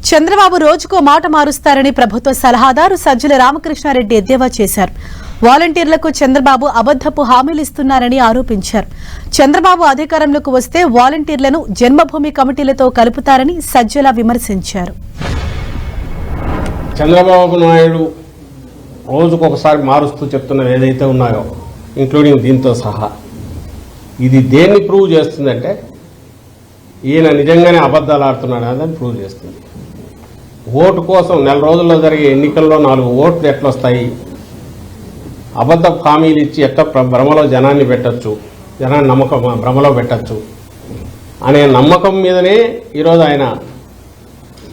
చంద్రబాబు రోజుకో మాట మారుస్తారని ప్రభుత్వ సలహాదారు సజ్జల రామకృష్ణారెడ్డి ఎద్దేవా చేశారు. వాలంటీర్లకు చంద్రబాబు అబద్ధపు హామీలు ఇస్తున్నారని ఆరోపించారు. చంద్రబాబు అధికారంలోకి వస్తే వాలంటీర్లను జన్మభూమి కమిటీలతో కలుపుతారని సజ్జల విమర్శించారు. చంద్రబాబు నాయుడు రోజుకొకసారి మారుస్తూ చెప్తున్నవి ఏదైతే ఉన్నాయో, ఇంక్లూడింగ్ దీంతో సహా, ఇది దేన్ని ప్రూవ్ చేస్తుందంటే ఈయన నిజంగానే అబద్ధాలు ఆడుతున్నాడు అని ప్రూవ్ చేస్తుంది. ఓటు కోసం నెల రోజుల్లో జరిగే ఎన్నికల్లో 4 ఓట్లు ఎట్లొస్తాయి, అబద్ధ హామీలు ఇచ్చి ఎట్లా భ్రమలో జనాన్ని పెట్టచ్చు, జనాన్ని నమ్మకం భ్రమలో పెట్టచ్చు అనే నమ్మకం మీదనే ఈరోజు ఆయన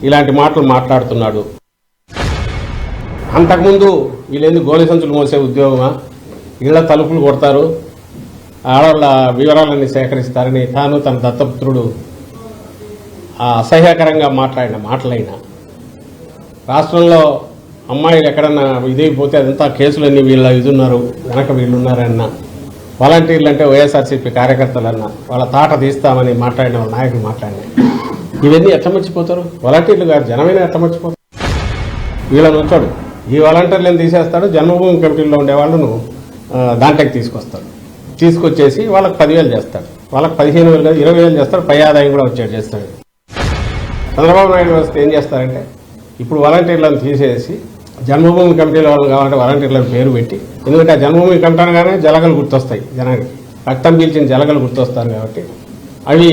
ఇలాంటి మాటలు మాట్లాడుతున్నాడు. అంతకుముందు వీళ్ళేంది గోలి సంచులు మోసే ఉద్యోగమా, ఇళ్ల తలుపులు కొడతారు, ఆడవాళ్ళ వివరాలన్నీ సేకరిస్తారని తాను తన దత్తపుత్రుడు అసహ్యకరంగా మాట్లాడిన మాటలైనా, రాష్ట్రంలో అమ్మాయిలు ఎక్కడన్నా ఇదైపోతే అదంతా కేసులన్నీ వీళ్ళ ఇదున్నారు వెనక వీళ్ళున్నారన్న, వాలంటీర్లు అంటే వైఎస్ఆర్సీపీ కార్యకర్తలన్నా వాళ్ళ తాట తీస్తామని మాట్లాడిన వాళ్ళ నాయకులు మాట్లాడిన ఇవన్నీ ఎట్లా మర్చిపోతారు? వాలంటీర్లు గారు జనమైన ఎట్లా మర్చిపోతారు? వీళ్ళని వచ్చాడు ఈ వాలంటీర్లను తీసేస్తాడు, జన్మభూమి కమిటీలో ఉండే వాళ్ళను దాంట్లోకి తీసుకొచ్చేసి వాళ్ళకి 10,000 చేస్తాడు, వాళ్ళకి 15,000 కాదు 20,000 చేస్తాడు, పై ఆదాయం కూడా వచ్చేది చేస్తాడు. చంద్రబాబు నాయుడు వస్తే ఏం చేస్తారంటే ఇప్పుడు వాలంటీర్లను తీసేసి జన్మభూమి కమిటీల వాళ్ళు కావాలంటే వాలంటీర్లను పేరు పెట్టి, ఎందుకంటే ఆ జన్మభూమి కమిటీ అనగానే జలగలు గుర్తొస్తాయి, జనానికి రక్తం పీల్చిన జలగలు గుర్తొస్తారు కాబట్టి అవి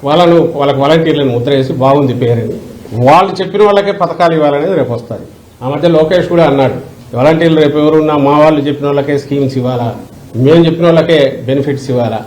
వాళ్ళకి వాలంటీర్లను ముద్ర వేసి బాగుంది పేరుని వాళ్ళు చెప్పిన వాళ్ళకే పథకాలు ఇవ్వాలనేది రేపు వస్తుంది. ఆ మధ్య లోకేష్ కూడా అన్నాడు, వాలంటీర్లు రేపు ఎవరున్నా మా వాళ్ళు చెప్పిన వాళ్ళకే స్కీమ్స్ ఇవ్వాలా, మేము చెప్పిన వాళ్ళకే బెనిఫిట్స్ ఇవ్వాలా,